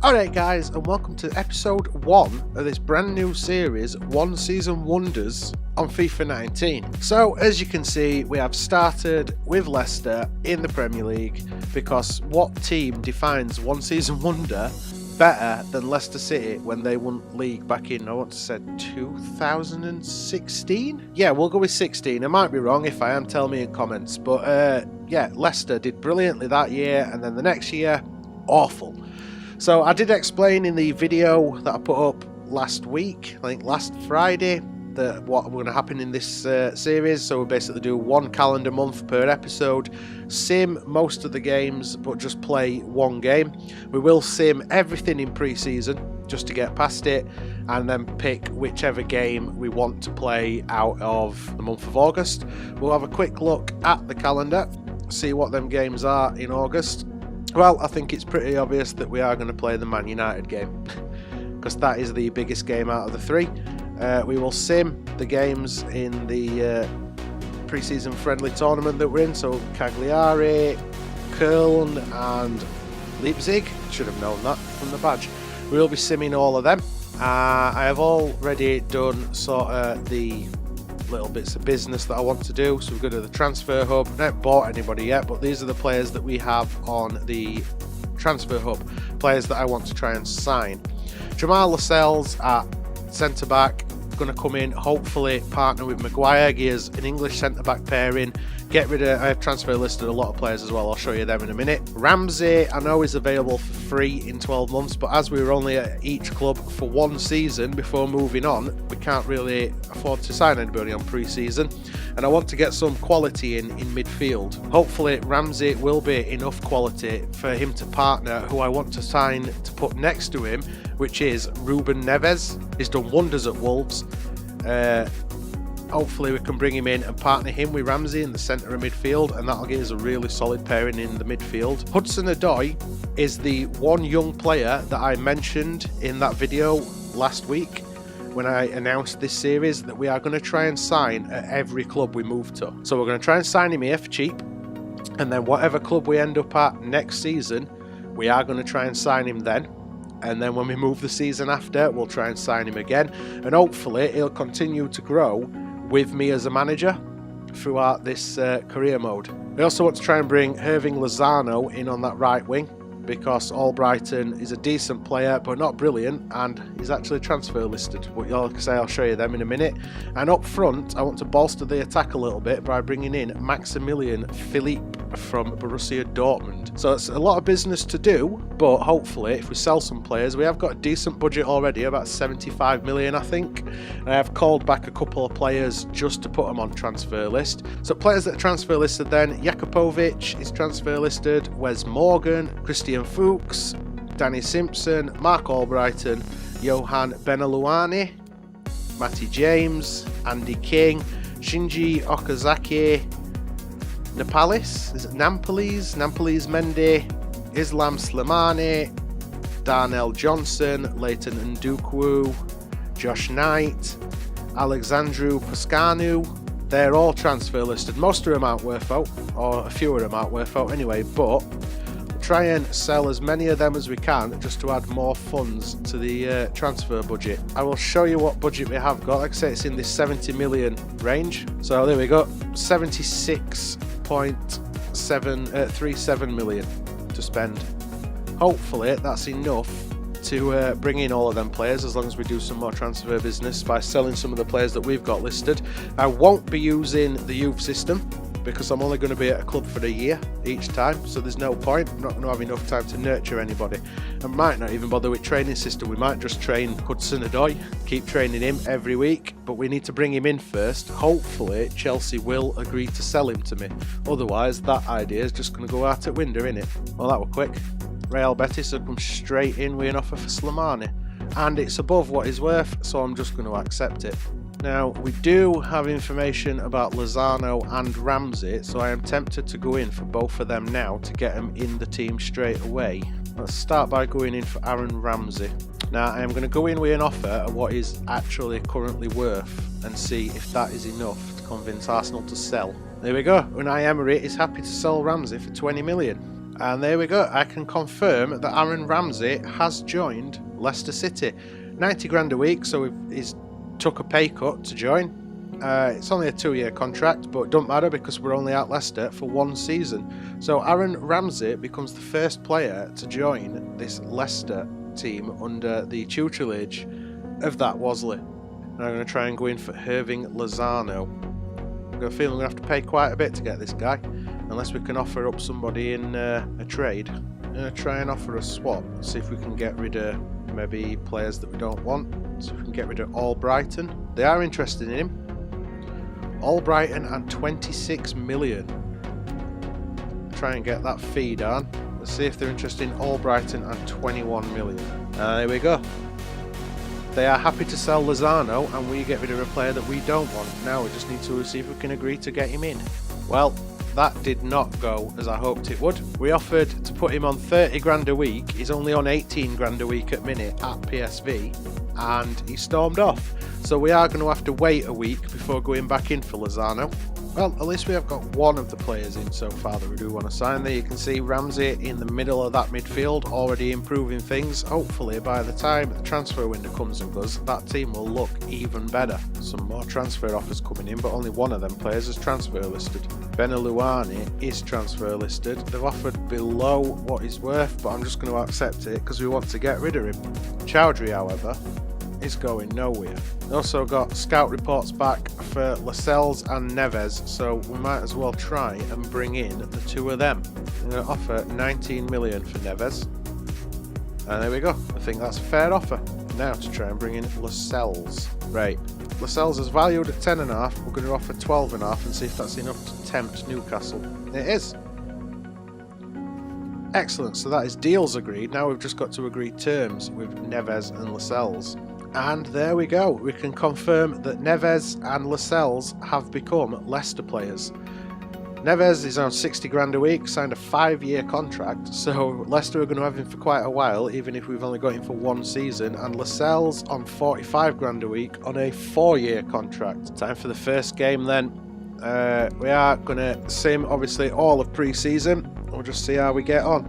Alright guys, and welcome to episode 1 of this brand new series, One Season Wonders on FIFA 19. So as you can see, we have started with Leicester in the Premier League, because what team defines One Season Wonder better than Leicester City when they won league back in, I want to say 2016? Yeah, we'll go with 16. I might be wrong. If I am, tell me in comments. But yeah, Leicester did brilliantly that year, and then the next year, awful. So I did explain in the video that I put up last week, I think last Friday, that what going to happen in this series. So we basically do one calendar month per episode, sim most of the games, but just play one game. We will sim everything in pre-season just to get past it, and then pick whichever game we want to play out of the month of August. We'll have a quick look at the calendar, see what them games are in August. Well, I think it's pretty obvious that we are going to play the Man United game, because that is the biggest game out of the three. We will sim the games in the pre-season friendly tournament that we're in, so Cagliari, Köln and Leipzig. Should have known that from the badge. We will be simming all of them. I have already done sort of the little bits of business that I want to do, so we go to the transfer hub. I haven't bought anybody yet, but these are the players that we have on the transfer hub, players that I want to try and sign. Jamal Lascelles at centre back, going to come in, hopefully partner with Maguire, gears an English centre back pairing. Get rid of, I have transfer listed a lot of players as well, I'll show you them in a minute. Ramsey I know is available for free in 12 months, but as we were only at each club for one season before moving on, we can't really afford to sign anybody on pre-season, and I want to get some quality in midfield. Hopefully Ramsey will be enough quality for him to partner who I want to sign to put next to him, which is Ruben Neves. He's done wonders at Wolves. Hopefully we can bring him in and partner him with Ramsey in the centre of midfield, and that'll give us a really solid pairing in the midfield. Hudson-Odoi is the one young player that I mentioned in that video last week when I announced this series that we are going to try and sign at every club we move to. So we're going to try and sign him here for cheap, and then whatever club we end up at next season, we are going to try and sign him then. And then when we move the season after, we'll try and sign him again, and hopefully he'll continue to grow with me as a manager throughout this career mode. We also want to try and bring Hirving Lozano in on that right wing, because Albrighton is a decent player but not brilliant, and he's actually transfer listed, but like I say, I'll show you them in a minute. And up front I want to bolster the attack a little bit by bringing in Maximilian Philippe from Borussia Dortmund. So it's a lot of business to do, but hopefully if we sell some players, we have got a decent budget already, about 75 million I think, and I have called back a couple of players just to put them on transfer list. So players that are transfer listed then: Jakupovic is transfer listed, Wes Morgan, Christian Fuchs, Danny Simpson, Mark Albrighton, Johan Beneluani, Matty James, Andy King, Shinji Okazaki, Nampalys Mendy, Islam Slimani, Darnell Johnson, Leighton Ndukwu, Josh Knight, Alexandru Pascanu. They're all transfer listed. Most of them aren't worth out, or a few of them aren't worth out anyway, but we'll try and sell as many of them as we can just to add more funds to the transfer budget. I will show you what budget we have got. Like I say, it's in this 70 million range. So there we go, 76.37 million to spend. Hopefully that's enough to bring in all of them players, as long as we do some more transfer business by selling some of the players that we've got listed. I won't be using the youth system because I'm only going to be at a club for a year each time, so there's no point. I'm not going to have enough time to nurture anybody. I might not even bother with training system. We might just train Hudson-Odoi, keep training him every week, but we need to bring him in first. Hopefully Chelsea will agree to sell him to me, otherwise that idea is just going to go out at window, innit? Well, that were quick. Real Betis have come straight in with an offer for Slimani, and it's above what he's worth, so I'm just going to accept it. Now, we do have information about Lozano and Ramsey, so I am tempted to go in for both of them now to get them in the team straight away. Let's start by going in for Aaron Ramsey. Now, I am going to go in with an offer of what is actually currently worth and see if that is enough to convince Arsenal to sell. There we go. Unai Emery is happy to sell Ramsey for 20 million. And there we go. I can confirm that Aaron Ramsey has joined Leicester City. 90 grand a week, so he's took a pay cut to join. It's only a 2-year contract, but it don't matter because we're only at Leicester for 1 season. So Aaron Ramsey becomes the first player to join this Leicester team under the tutelage of that Worsley. And I'm going to try and go in for Irving Lozano. I've got a feeling we're going to have to pay quite a bit to get this guy, unless we can offer up somebody in a trade. I'm going to try and offer a swap, see if we can get rid of maybe players that we don't want. So we can get rid of Albrighton. They are interested in him. Albrighton and 26 million. Try and get that fee down. Let's see if they're interested in Albrighton and 21 million. There we go. They are happy to sell Lozano, and we get rid of a player that we don't want. Now we just need to see if we can agree to get him in. Well, that did not go as I hoped it would. We offered to put him on 30 grand a week. He's only on 18 grand a week at minute at PSV, and he stormed off. So we are going to have to wait a week before going back in for Lozano. Well, at least we have got one of the players in so far that we do want to sign. There you can see Ramsey in the middle of that midfield, already improving things. Hopefully by the time the transfer window comes and goes, that team will look even better. Some more transfer offers coming in, but only one of them players is transfer listed. Benaluani is transfer listed. They've offered below what he's worth, but I'm just going to accept it because we want to get rid of him. Chowdhury, however, is going nowhere. We also got scout reports back for Lascelles and Neves, so we might as well try and bring in the two of them. I'm going to offer 19 million for Neves, and there we go. I think that's a fair offer. Now to try and bring in Lascelles. Right, Lascelles is valued at 10.5. We're going to offer 12.5 and see if that's enough to tempt Newcastle. It is. Excellent, so that is deals agreed. Now we've just got to agree terms with Neves and Lascelles. And there we go. We can confirm that Neves and Lascelles have become Leicester players. Neves is on 60 grand a week, signed a 5-year contract, so Leicester are going to have him for quite a while, even if we've only got him for 1 season. And Lascelles on 45 grand a week on a 4-year contract. Time for the first game then. We are going to sim, obviously, all of pre-season. We'll just see how we get on.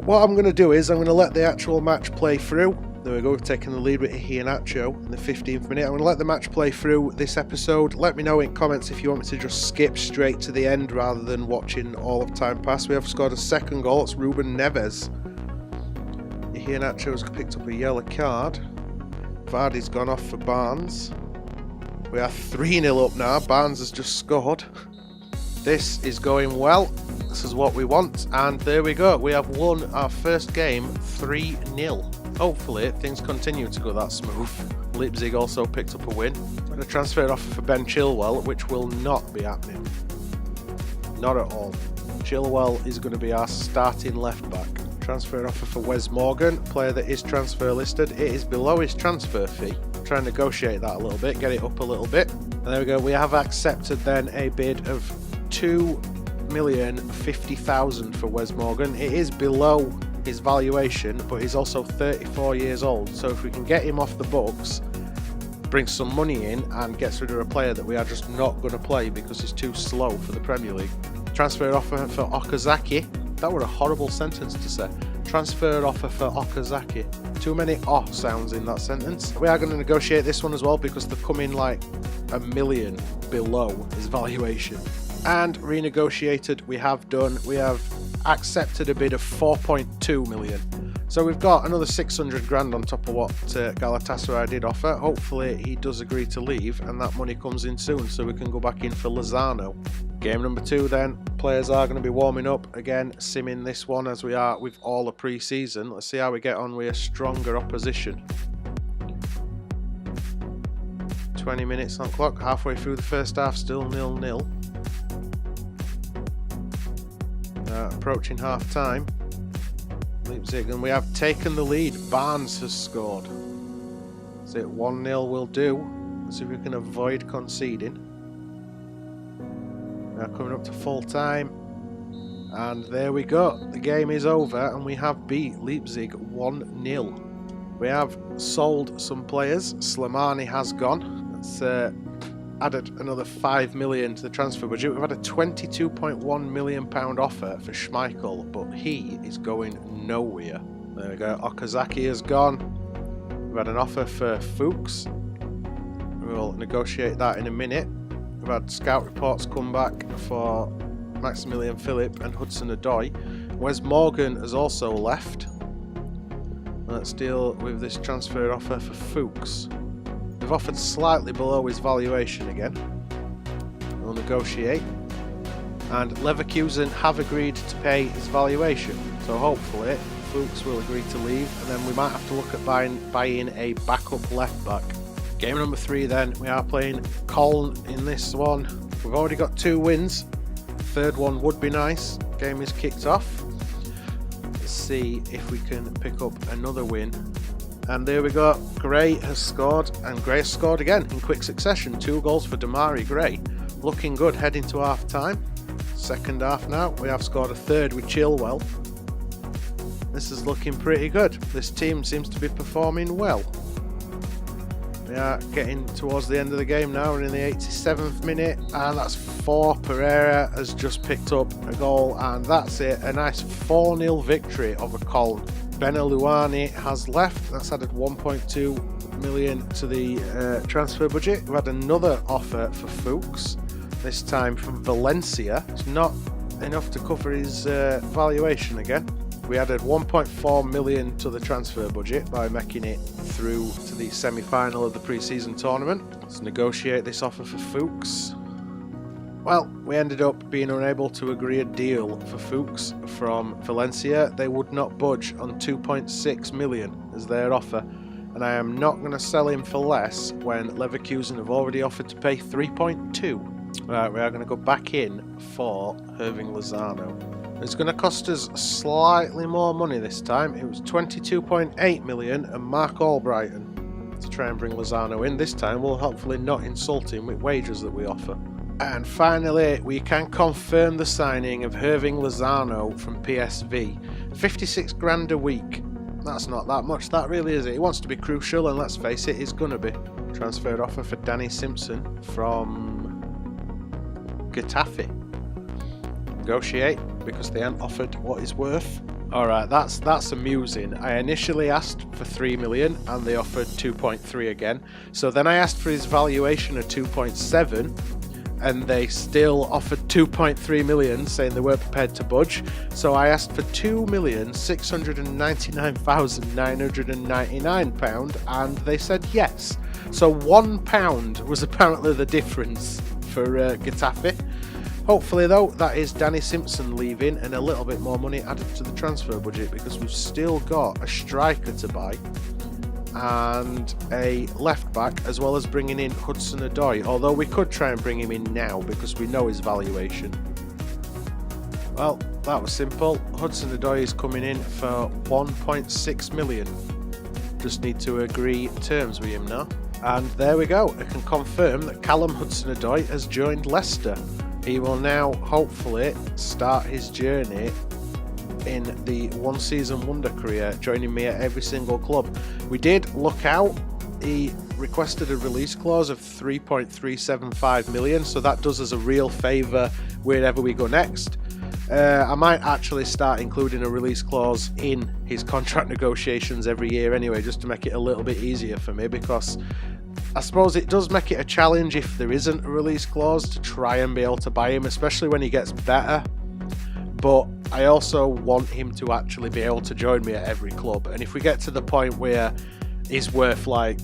What I'm going to do is I'm going to let the actual match play through. There we go, we've taken the lead with Iheanacho in the 15th minute. I'm going to let the match play through this episode. Let me know in comments if you want me to just skip straight to the end rather than watching all of time pass. We have scored a second goal. It's Ruben Neves. Iheanacho has picked up a yellow card. Vardy's gone off for Barnes. We are 3-0 up now. Barnes has just scored. This is going well. This is what we want. And there we go. We have won our first game 3-0. Hopefully things continue to go that smooth. Leipzig also picked up a win. And a transfer offer for Ben Chilwell, which will not be happening. Not at all. Chilwell is going to be our starting left back. Transfer offer for Wes Morgan, player that is transfer listed. It is below his transfer fee. Try and negotiate that a little bit, get it up a little bit. And there we go. We have accepted then a bid of 2,050,000 for Wes Morgan. It is below his valuation, but he's also 34 years old, so if we can get him off the books, bring some money in and gets rid of a player that we are just not going to play because he's too slow for the Premier League. Transfer offer for Okazaki. That were a horrible sentence to say. Transfer offer for Okazaki. Too many "oh" sounds in that sentence. We are going to negotiate this one as well because they're coming like $1 million below his valuation. And renegotiated we have done. We have accepted a bid of 4.2 million. So we've got another 600 grand on top of what Galatasaray did offer. Hopefully he does agree to leave and that money comes in soon so we can go back in for Lozano. Game number 2 then. Players are going to be warming up again, simming this one as we are with all the pre-season. Let's see how we get on with a stronger opposition. 20 minutes on clock, halfway through the first half, still 0-0. Approaching half time. Leipzig, and we have taken the lead. Barnes has scored. So 1-0 will do. Let's see if we can avoid conceding. Now coming up to full time. And there we go. The game is over and we have beat Leipzig 1-0. We have sold some players. Slimani has gone. That's added another 5 million to the transfer budget. We've had a £22.1 million offer for Schmeichel, but he is going nowhere. There we go. Okazaki is gone. We've had an offer for Fuchs. We'll negotiate that in a minute. We've had scout reports come back for Maximilian Philip and Hudson-Odoi. Wes Morgan has also left. Let's deal with this transfer offer for Fuchs. They've offered slightly below his valuation again. We'll negotiate. And Leverkusen have agreed to pay his valuation. So hopefully Fuchs will agree to leave, and then we might have to look at buying a backup left back. Game number 3 then, we are playing Köln in this one. We've already got 2 wins. Third one would be nice. Game is kicked off. Let's see if we can pick up another win. And there we go. Gray has scored, and Gray has scored again in quick succession. 2 goals for Damari Gray. Looking good heading to half time. Second half now. We have scored a third with Chilwell. This is looking pretty good. This team seems to be performing well. We are getting towards the end of the game now. We're in the 87th minute, and that's 4. Pereira has just picked up a goal, and that's it. A nice 4-0 victory over Köln. Beneluani has left. That's added 1.2 million to the transfer budget. We've had another offer for Fuchs, this time from Valencia. It's not enough to cover his valuation again. We added 1.4 million to the transfer budget by making it through to the semi-final of the pre-season tournament. Let's negotiate this offer for Fuchs. Well, we ended up being unable to agree a deal for Fuchs from Valencia. They would not budge on 2.6 million as their offer, and I am not going to sell him for less when Leverkusen have already offered to pay 3.2. Right, we are going to go back in for Hirving Lozano. It's going to cost us slightly more money this time. It was 22.8 million and Mark Albrighton to try and bring Lozano in. This time we'll hopefully not insult him with wages that we offer. And finally, we can confirm the signing of Hirving Lozano from PSV. 56 grand a week. That's not that much, that really is it. He wants to be crucial, and let's face it, he's going to be. Transferred offer for Danny Simpson from Getafe. Negotiate, because they haven't offered what he's worth. Alright, that's amusing. I initially asked for 3 million and they offered 2.3 again. So then I asked for his valuation of 2.7 and they still offered 2.3 million, saying they weren't prepared to budge. So I asked for £2,699,999 and they said yes. So £1 was apparently the difference for Getafe. Hopefully though, that is Danny Simpson leaving and a little bit more money added to the transfer budget, because we've still got a striker to buy and a left back, as well as bringing in Hudson-Odoi, although we could try and bring him in now because we know his valuation. Well, that was simple. Hudson-Odoi is coming in for 1.6 million. Just need to agree terms with him now. And there we go. I can confirm that Callum Hudson-Odoi has joined Leicester. He will now hopefully start his journey in the one-season wonder career, joining me at every single club. We did look out. He requested a release clause of 3.375 million, so that does us a real favour wherever we go next. I might actually start including a release clause in his contract negotiations every year anyway, just to make it a little bit easier for me, because I suppose it does make it a challenge if there isn't a release clause to try and be able to buy him, especially when he gets better. But I also want him to actually be able to join me at every club. And if we get to the point where he's worth like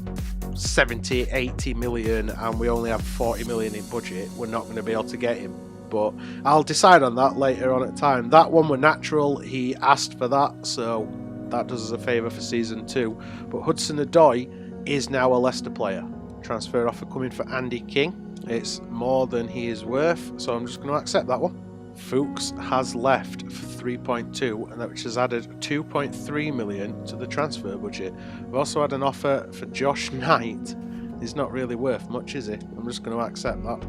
70, 80 million and we only have 40 million in budget, we're not going to be able to get him. But I'll decide on that later on at time. That one were natural. He asked for that, so that does us a favour for season 2. But Hudson-Odoi is now a Leicester player. Transfer offer coming for Andy King. It's more than he is worth, so I'm just going to accept that one. Fuchs has left for 3.2, and that which has added 2.3 million to the transfer budget. We've also had an offer for Josh Knight. He's not really worth much, is he? I'm just going to accept that.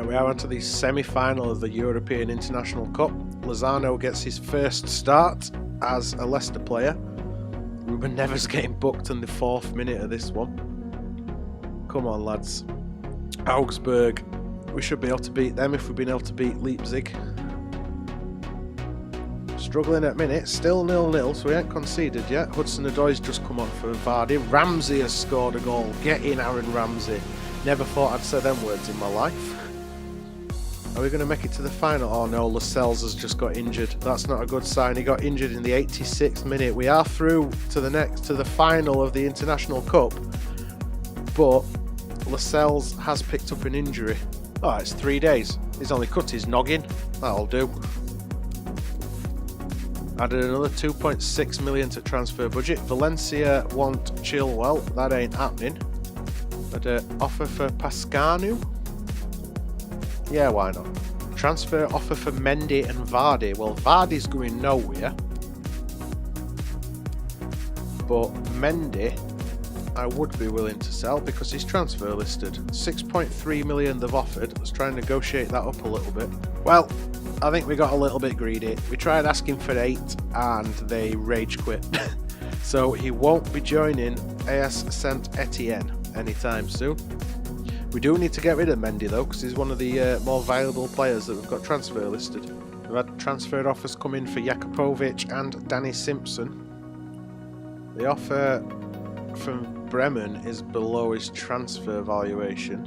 We are on to the semi-final of the European International Cup. Lozano gets his first start as a Leicester player. Ruben Neves getting booked in the 4th minute of this one. Come on, lads. Augsburg, we should be able to beat them if we've been able to beat Leipzig. Struggling at minute, still 0-0, so we ain't conceded yet. Hudson-Odoi's just come on for Vardy. Ramsey has scored a goal. Get in, Aaron Ramsey. Never thought I'd say them words in my life. Are we going to make it to the final? Oh no, Lascelles has just got injured. That's not a good sign. He got injured in the 86th minute. We are through to the final of the International Cup, but Lascelles has picked up an injury. Oh, it's 3 days. He's only cut his noggin. That'll do. Added another 2.6 million to transfer budget. Valencia want Chilwell. That ain't happening. Had an offer for Pascanu. Yeah, why not? Transfer offer for Mendy and Vardy. Well, Vardy's going nowhere. But Mendy, I would be willing to sell because he's transfer listed. 6.3 million they've offered. Let's try and negotiate that up a little bit. Well, I think we got a little bit greedy. We tried asking for 8 and they rage quit. So he won't be joining AS Saint Etienne anytime soon. We do need to get rid of Mendy though, because he's one of the more valuable players that we've got transfer listed. We've had transfer offers come in for Jakupovic and Danny Simpson. The offer from Bremen is below his transfer valuation,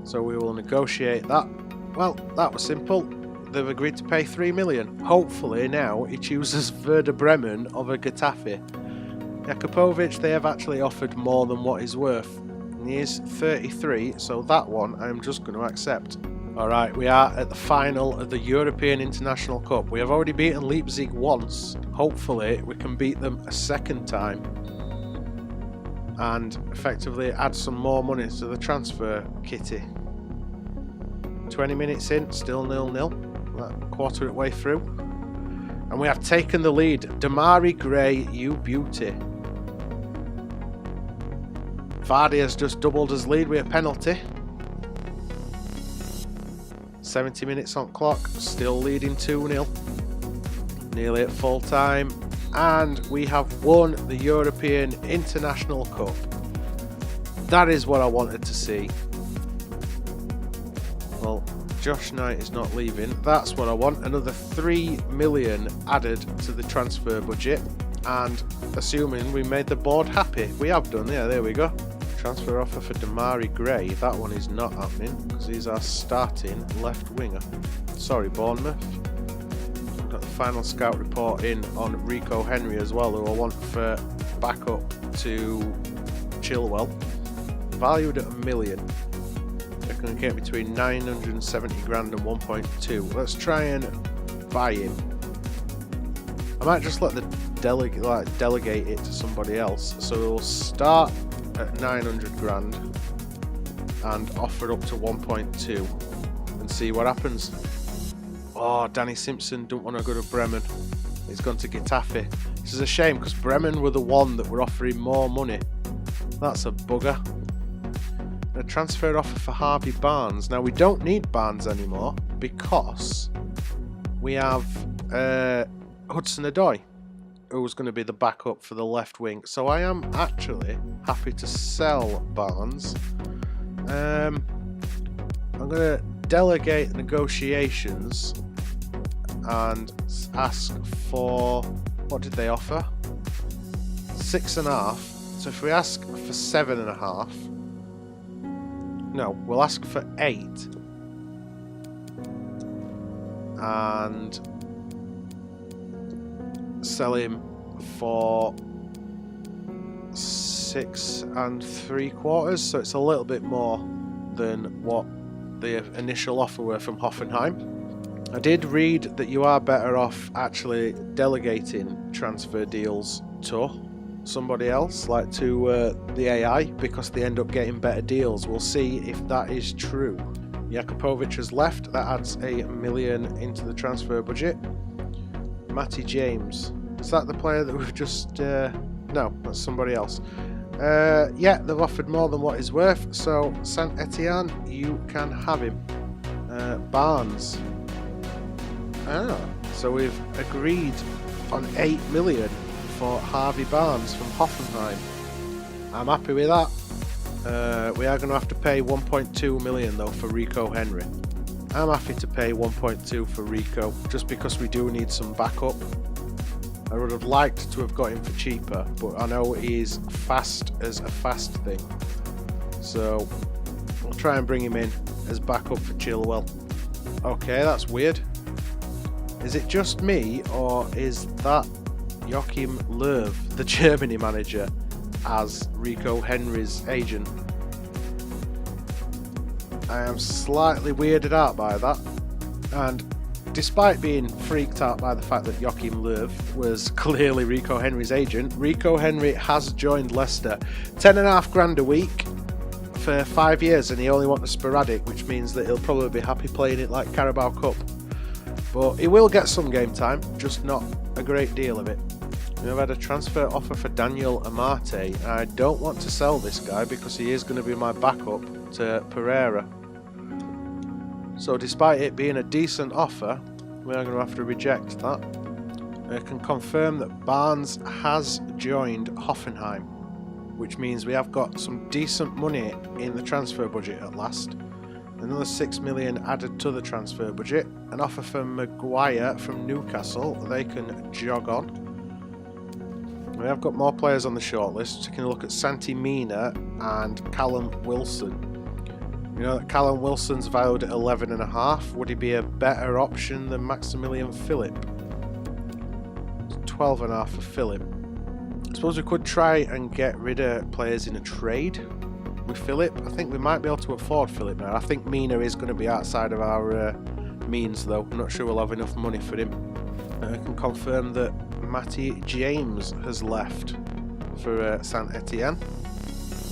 so we will negotiate that. Well, that was simple. They've agreed to pay 3 million. Hopefully now he chooses Werder Bremen over Getafe. Jakupovic, they have actually offered more than what he's worth. He is 33, so that one I'm just going to accept. Alright, we are at the final of the European International Cup. We have already beaten Leipzig once. Hopefully we can beat them a second time and effectively add some more money to the transfer kitty. 20 minutes in, still 0-0. Quarter way through. And we have taken the lead. Damari Gray, you beauty. Vardy has just doubled his lead with a penalty. 70 minutes on clock, still leading 2-0. Nearly at full time. And we have won the European International Cup. That is what I wanted to see. Well, Josh Knight is not leaving. That's what I want. Another 3 million added to the transfer budget. And assuming we made the board happy. We have done, yeah, there we go. Transfer offer for Damari Gray. That one is not happening because he's our starting left winger. Sorry, Bournemouth. We've got the final scout report in on Rico Henry as well, who I want for backup to Chilwell. Valued at 1 million. They're going to get between 970 grand and 1.2. Let's try and buy him. I might just let the delegate it to somebody else. So we'll start at 900 grand and offer up to 1.2 and see what happens. Oh, Danny Simpson don't want to go to Bremen. He's gone to Getafe. This is a shame because Bremen were the one that were offering more money. That's a bugger. A transfer offer for Harvey Barnes. Now we don't need Barnes anymore because we have Hudson-Odoi, who's going to be the backup for the left wing. So I am actually happy to sell Barnes. I'm going to delegate negotiations and ask for, what did they offer? 6.5. So if we ask for 7.5, no, we'll ask for 8 and sell him for 6 3/4, so it's a little bit more than what the initial offer were from Hoffenheim. I did read that you are better off actually delegating transfer deals to somebody else, like to the AI, because they end up getting better deals. We'll see if that is true. Jakupovic has left. That adds 1 million into the transfer budget. Matty James. Is that the player that we've just... no, that's somebody else. Yeah, they've offered more than what he's worth, so Saint Etienne, you can have him. Barnes. Ah, so we've agreed on 8 million for Harvey Barnes from Hoffenheim. I'm happy with that. We are going to have to pay 1.2 million though for Rico Henry. I'm happy to pay 1.2 for Rico just because we do need some backup. I would have liked to have got him for cheaper, but I know he's fast as a fast thing. So we'll try and bring him in as backup for Chilwell. Okay, that's weird. Is it just me, or is that Joachim Löw, the Germany manager, as Rico Henry's agent? I am slightly weirded out by that, and despite being freaked out by the fact that Joachim Löw was clearly Rico Henry's agent, Rico Henry has joined Leicester. 10.5 grand a week for 5 years, and he only wants a sporadic, which means that he'll probably be happy playing it like Carabao Cup. But he will get some game time, just not a great deal of it. We've had a transfer offer for Daniel Amate. I don't want to sell this guy because he is going to be my backup to Pereira. So despite it being a decent offer, we are going to have to reject that. I can confirm that Barnes has joined Hoffenheim, which means we have got some decent money in the transfer budget at last. Another 6 million added to the transfer budget. An offer for Maguire from Newcastle. They can jog on. We have got more players on the shortlist. Taking a look at Santi Mina and Callum Wilson. You know that Callum Wilson's valued at 11.5. Would he be a better option than Maximilian Philip? 12.5 for Philip. I suppose we could try and get rid of players in a trade with Philip. I think we might be able to afford Philip now. I think Mina is going to be outside of our means though. I'm not sure we'll have enough money for him. I can confirm that Matty James has left for Saint Etienne.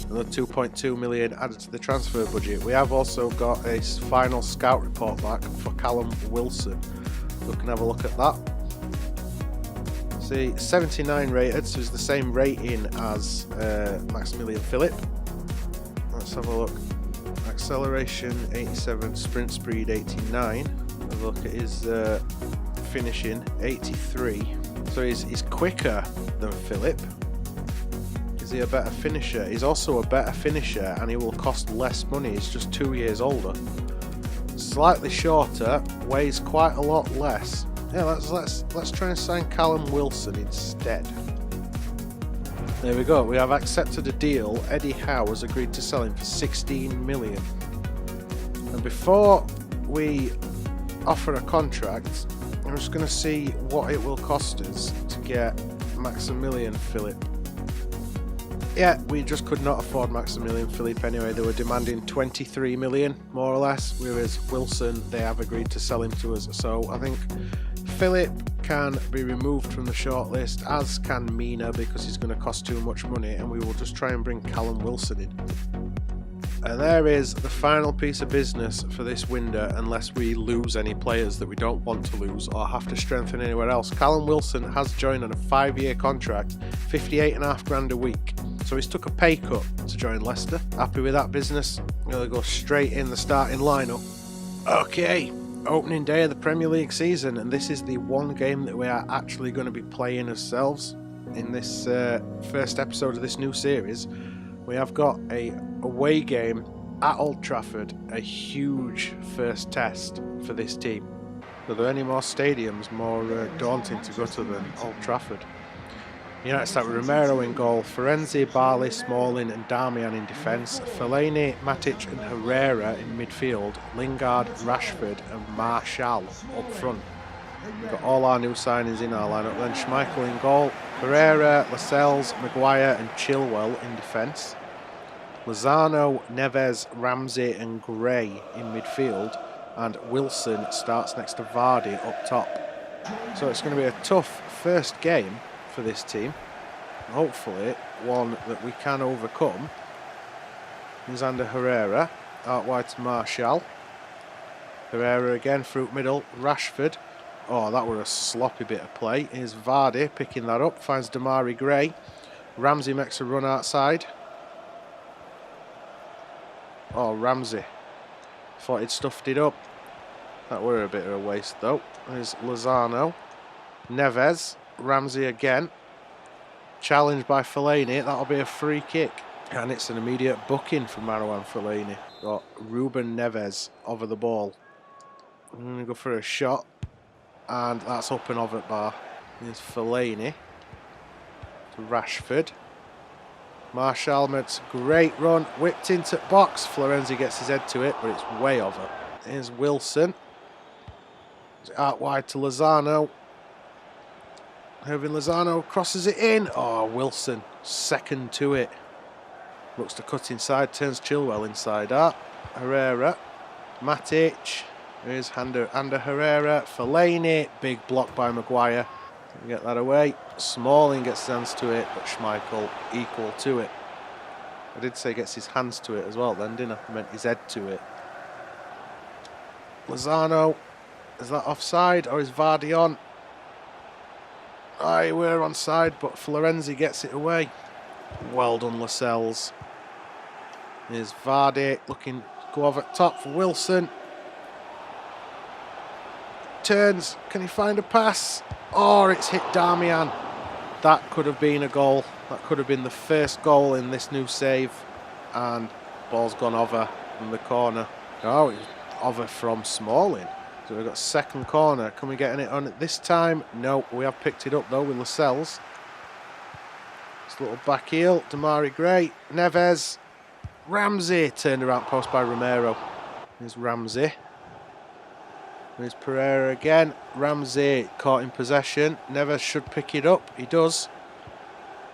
Another 2.2 million added to the transfer budget. We have also got a final scout report back for Callum Wilson. We can have a look at that. See, 79 rated, so it's the same rating as Maximilian Philip. Let's have a look. Acceleration 87, sprint speed 89. Have a look at his finishing 83. So he's quicker than Philip. Is he a better finisher? He's also a better finisher, and he will cost less money. He's just 2 years older. Slightly shorter, weighs quite a lot less. Yeah, let's try and sign Callum Wilson instead. There we go. We have accepted a deal. Eddie Howe has agreed to sell him for 16 million. And before we offer a contract, I'm just going to see what it will cost us to get Maximilian Philip. Yeah, we just could not afford Maximilian Philip anyway. They were demanding 23 million, more or less, whereas Wilson, they have agreed to sell him to us. So I think Philip can be removed from the shortlist, as can Mina, because he's going to cost too much money, and we will just try and bring Callum Wilson in. And there is the final piece of business for this window, unless we lose any players that we don't want to lose or have to strengthen anywhere else. Callum Wilson has joined on a 5-year contract, 58.5 grand a week. So he's took a pay cut to join Leicester. Happy with that business. We'll go straight in the starting lineup. Okay, opening day of the Premier League season, and this is the one game that we are actually going to be playing ourselves in this first episode of this new series. We have got a away game at Old Trafford, a huge first test for this team. Are there any more stadiums more daunting to go to than Old Trafford? United start with Romero in goal, Ferenzi, Barley, Smalling and Darmian in defence, Fellaini, Matic and Herrera in midfield, Lingard, Rashford and Martial up front. We've got all our new signings in our lineup. Then Schmeichel in goal, Pereira, Lascelles, Maguire and Chilwell in defence, Lozano, Neves, Ramsey and Gray in midfield, and Wilson starts next to Vardy up top. So it's going to be a tough first game for this team, hopefully one that we can overcome. Alexander Herrera out wide to Martial. Herrera again, through middle, Rashford. Oh, that were a sloppy bit of play. Here's Vardy picking that up, finds Damari Gray. Ramsey makes a run outside. Oh, Ramsey. Thought he'd stuffed it up. That were a bit of a waste though. There's Lozano. Neves. Ramsey again. Challenged by Fellaini. That'll be a free kick. And it's an immediate booking for Marouane Fellaini. Got Ruben Neves over the ball. I'm going to go for a shot. And that's up and over at bar. Here's Fellaini to Rashford. Martial makes a great run. Whipped into box. Florenzi gets his head to it, but it's way over. Here's Wilson. Out wide to Lozano. Irving Lozano crosses it in. Oh, Wilson, second to it. Looks to cut inside, turns Chilwell inside. Herrera, Matic. Here's Ander Herrera, Fellaini. Big block by Maguire. Get that away. Smalling gets his hands to it, but Schmeichel equal to it. I did say gets his hands to it as well then, didn't I? I meant his head to it. Lozano. Is that offside or is Vardy on? Aye, we're onside, but Florenzi gets it away. Well done, Lascelles. Here's Vardy looking to go over top for Wilson. Turns. Can he find a pass? Oh, it's hit Darmian. That could have been a goal. That could have been the first goal in this new save. And ball's gone over from the corner. Oh, it's over from Smalling. So we've got second corner. Can we get it on it this time? No, we have picked it up though with Lascelles. This little back heel. Damari Gray. Neves. Ramsey. Turned around post by Romero. Here's Ramsey. Here's Pereira again. Ramsey caught in possession. Neves should pick it up. He does.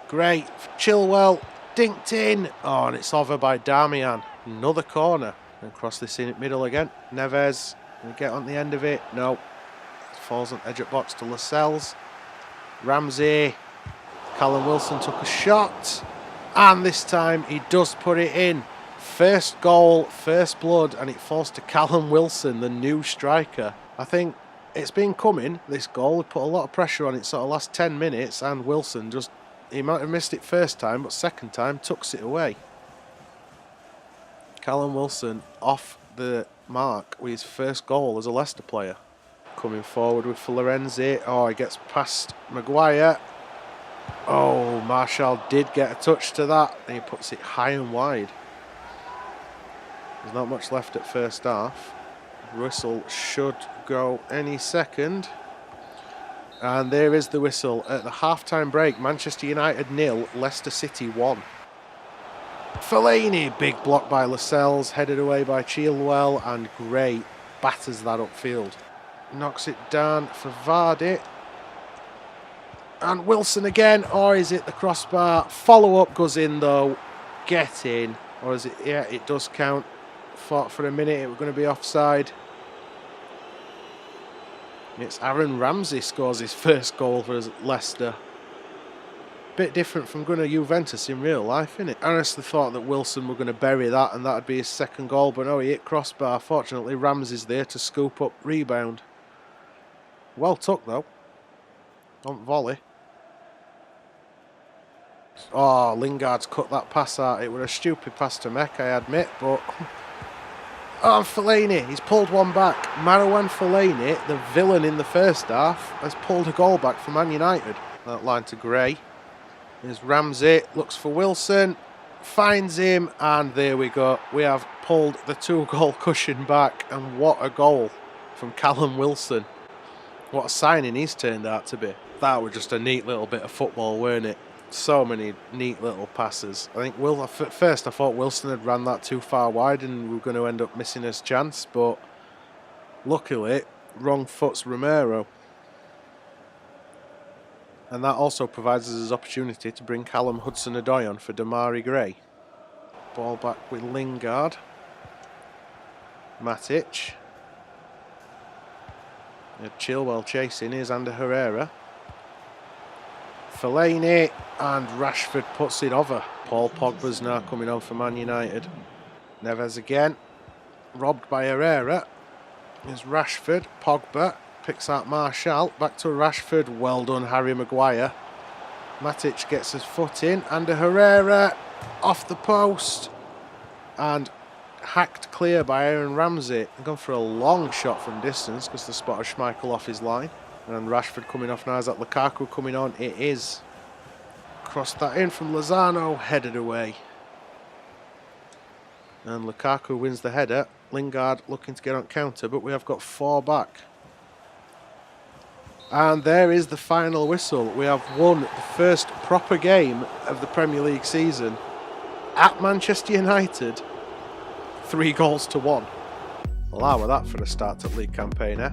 Great. Chilwell. Dinked in. Oh, and it's over by Darmian. Another corner. And cross this in at middle again. Neves. Can we get on the end of it? No. Falls on edge of box to Lascelles. Ramsey. Callum Wilson took a shot. And this time he does put it in. First goal, first blood, and it falls to Callum Wilson, the new striker. I think it's been coming, this goal. We put a lot of pressure on it sort of last 10 minutes, and Wilson just, he might have missed it first time, but second time tucks it away. Callum Wilson off the mark with his first goal as a Leicester player. Coming forward with Florenzi. Oh, he gets past Maguire. Oh, Martial did get a touch to that, and he puts it high and wide. There's not much left at first half. Whistle should go any second. And there is the whistle. At the half-time break, Manchester United 0, Leicester City 1. Fellaini, big block by Lascelles, headed away by Chilwell, and Gray batters that upfield. Knocks it down for Vardy. And Wilson again, or is it the crossbar? Follow-up goes in though. Get in. Or is it? Yeah, it does count. Thought for a minute it was going to be offside. It's Aaron Ramsey scores his first goal for Leicester. Bit different from going to Juventus in real life, isn't it? I honestly thought that Wilson were going to bury that and that would be his second goal, but no, he hit crossbar. Fortunately, Ramsey's there to scoop up rebound. Well took though. On volley. Oh, Lingard's cut that pass out. It was a stupid pass to make, I admit, but... Oh, Fellaini, he's pulled one back. Marouane Fellaini, the villain in the first half, has pulled a goal back for Man United. That line to Gray. There's Ramsey, looks for Wilson, finds him, and there we go. We have pulled the 2-goal cushion back, and what a goal from Callum Wilson. What a signing he's turned out to be. That was just a neat little bit of football, weren't it? So many neat little passes. I think at first I thought Wilson had ran that too far wide and we were going to end up missing his chance, but luckily, wrong foot's Romero. And that also provides us his opportunity to bring Callum Hudson-Odoi on for Damari Gray. Ball back with Lingard. Matic. Chilwell chasing. Here's Ander Herrera. Fellaini, and Rashford puts it over. Paul Pogba's now coming on for Man United. Neves again. Robbed by Herrera. Here's Rashford. Pogba picks out Martial. Back to Rashford. Well done, Harry Maguire. Matic gets his foot in. Ander Herrera off the post. And hacked clear by Aaron Ramsey. Gone for a long shot from distance because they spotted Schmeichel off his line. And Rashford coming off now. Is that Lukaku coming on? It is. Crossed that in from Lozano. Headed away. And Lukaku wins the header. Lingard looking to get on counter, but we have got 4 back. And there is the final whistle. We have won the first proper game of the Premier League season at Manchester United, 3-1. Well, how were that for a start to the league campaign, eh?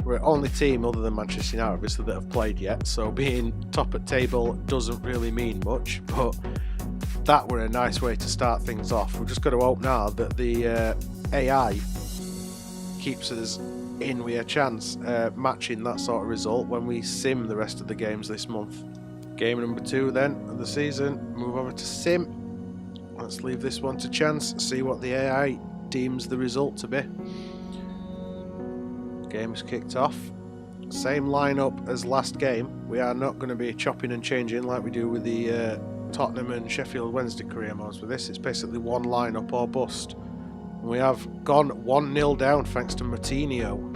We're the only team other than Manchester United, obviously, that have played yet, so being top at table doesn't really mean much, but that were a nice way to start things off. We've just got to hope now that the AI keeps us in with a chance matching that sort of result when we sim the rest of the games this month. Game number 2 then of the season, move over to sim. Let's leave this one to chance, see what the AI deems the result to be. Game is kicked off. Same lineup as last game. We are not going to be chopping and changing like we do with the Tottenham and Sheffield Wednesday career modes. With this, it's basically one lineup or bust. And we have gone 1-0 down thanks to Martinho.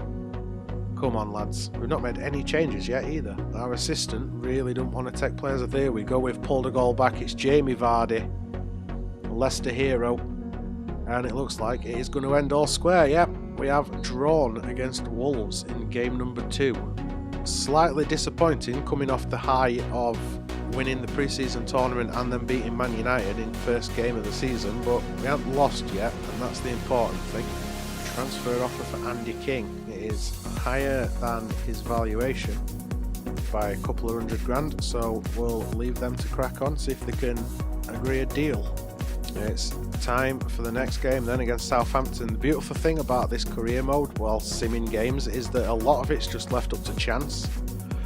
Come on, lads. We've not made any changes yet either. Our assistant really don't want to take players. There we go. We've pulled a goal back. It's Jamie Vardy, Leicester hero. And it looks like it is going to end all square. Yep, we have drawn against Wolves in game number 2. Slightly disappointing coming off the high of winning the pre-season tournament and then beating Man United in first game of the season, but we haven't lost yet, and that's the important thing. Transfer offer for Andy King. It is higher than his valuation by a couple of £100,000, so we'll leave them to crack on, see if they can agree a deal. It's time for the next game then against Southampton. The beautiful thing about this career mode while simming games is that a lot of it's just left up to chance.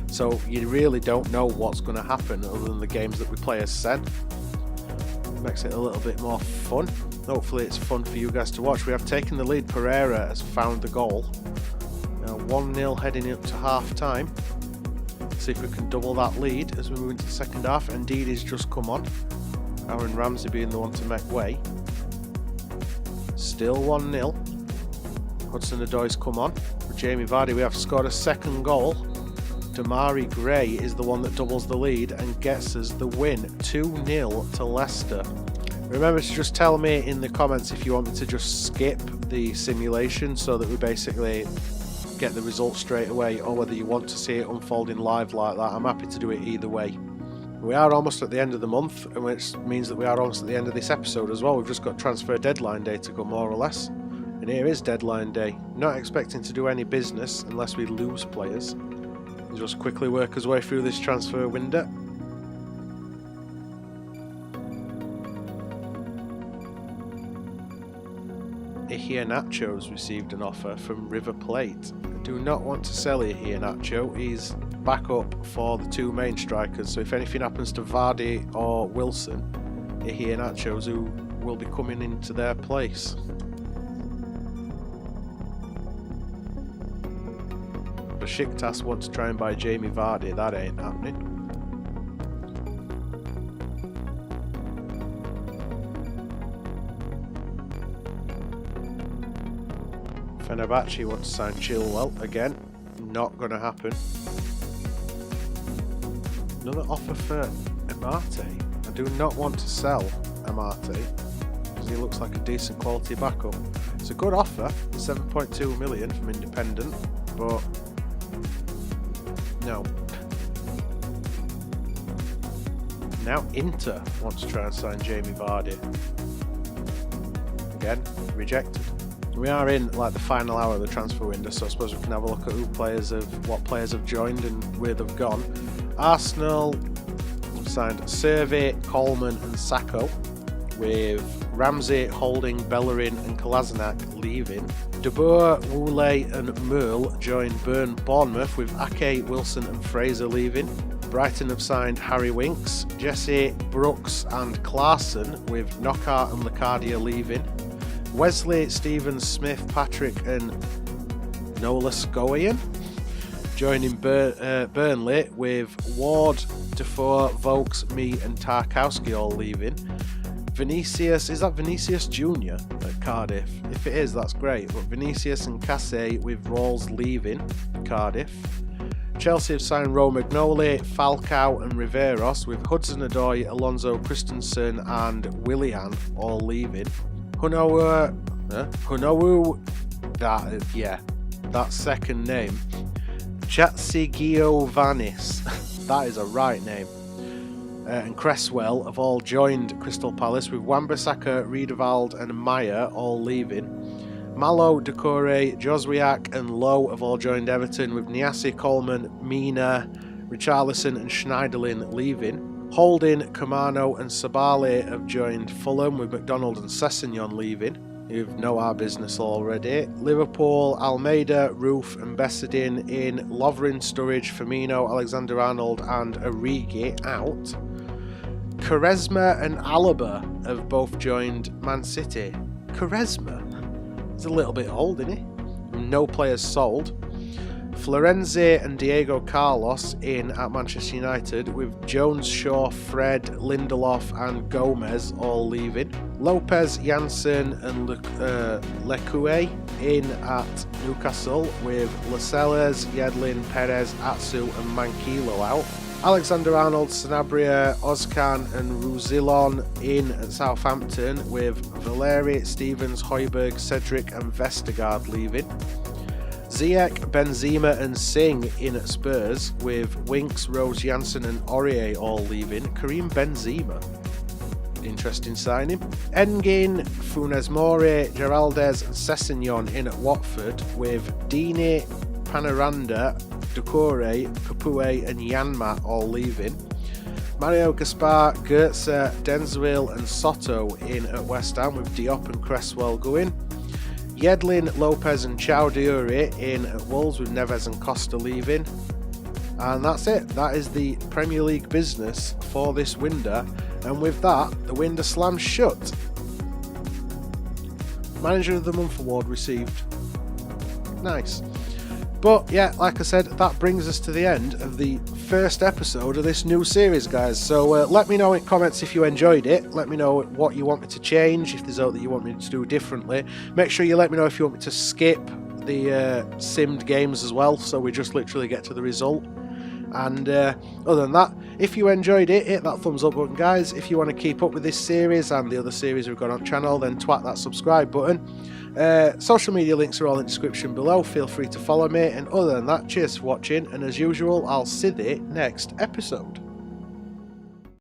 So you really don't know what's going to happen other than the games that we play as set. Makes it a little bit more fun. Hopefully it's fun for you guys to watch. We have taken the lead. Pereira has found the goal. Now 1-0 heading up to half time. See if we can double that lead as we move into the second half. Indeed, he's just come on. Aaron Ramsey being the one to make way. Still 1-0. Hudson-Odoi's come on. For Jamie Vardy, we have scored a second goal. Damari Gray is the one that doubles the lead and gets us the win. 2-0 to Leicester. Remember to just tell me in the comments if you want me to just skip the simulation so that we basically get the result straight away, or whether you want to see it unfolding live like that. I'm happy to do it either way. We are almost at the end of the month, which means that we are almost at the end of this episode as well. We've just got transfer deadline day to go, more or less. And here is deadline day. Not expecting to do any business unless we lose players. We'll just quickly work his way through this transfer window. Iheanacho has received an offer from River Plate. I do not want to sell Iheanacho. He's backup for the 2 main strikers, so if anything happens to Vardy or Wilson, Iheanacho's who will be coming into their place. Besiktas want to try and buy Jamie Vardy. That ain't happening. Fenerbahce want to sign Chilwell again. Not going to happen. Another offer for Amate. I do not want to sell Amate because he looks like a decent quality backup. It's a good offer, 7.2 million from Independent, but no. Now Inter wants to try and sign Jamie Vardy. Again, rejected. We are in like the final hour of the transfer window, so I suppose we can have a look at what players have joined and where they've gone. Arsenal signed Servey, Coleman and Sacco, with Ramsey, Holding, Bellerin and Kolasinac leaving. De Boer, Wooley and Merle joined Bournemouth, with Ake, Wilson and Fraser leaving. Brighton have signed Harry Winks, Jesse, Brooks and Clarkson, with Knockout and Lacadia leaving. Wesley, Stevens, Smith, Patrick and Nola Scoian joining Burnley, with Ward, Defoe, Vokes, me and Tarkowski all leaving. Vinicius, is that Vinicius Jr. at Cardiff? If it is, that's great, but Vinicius and Casse with Rawls leaving Cardiff. Chelsea have signed Romagnoli, Falcao and Riveros, with Hudson-Odoi, Alonso Christensen and Willian all leaving. that second name, Chatsigiovannis, that is a right name. And Cresswell have all joined Crystal Palace, with Wan-Bissaka, Riedewald and Meyer all leaving. Malo, Doucouré, Joswiak and Lowe have all joined Everton, with Niasse, Coleman, Mina, Richarlison and Schneiderlin leaving. Holding, Kamano and Sabale have joined Fulham, with McDonald and Sessegnon leaving. You know our business already. Liverpool, Almeida, Roof and Bessedin in. Lovren, Sturridge, Firmino, Alexander-Arnold and Origi out. Quaresma and Alaba have both joined Man City. Quaresma? He's a little bit old, isn't he? No players sold. Florenzi and Diego Carlos in at Manchester United, with Jones, Shaw, Fred, Lindelof and Gomez all leaving. Lopez, Janssen and Leque in at Newcastle, with Lascelles, Yedlin, Perez, Atsu and Manquillo out. Alexander-Arnold, Sanabria, Ozcan and Ruzilon in at Southampton, with Valeri, Stevens, Højbjerg, Cedric and Vestergaard leaving. Ziyech, Benzema and Singh in at Spurs, with Winks, Rose, Janssen and Aurier all leaving. Karim Benzema, interesting signing. Engin, Funes Mori, Geraldes and Sessegnon in at Watford, with Dini, Panaranda, Doucouré, Capoue and Yanmat all leaving. Mario Gaspar, Goetze, Denzwil and Soto in at West Ham, with Diop and Cresswell going. Yedlin, Lopez and Chowdhury in at Wolves, with Neves and Costa leaving. And that's it. That is the Premier League business for this window. And with that, the window slams shut. Manager of the Month award received. Nice. But yeah, like I said, that brings us to the end of the first episode of this new series, guys. So let me know in comments if you enjoyed it. Let me know what you want me to change, if there's out that you want me to do differently. Make sure you let me know if you want me to skip the simmed games as well, so we just literally get to the result. And other than that, if you enjoyed it, hit that thumbs up button, guys. If you want to keep up with this series and the other series we've got on channel, then twat that subscribe button. Social media links are all in the description below. Feel free to follow me. And other than that, cheers for watching. And as usual, I'll see you next episode.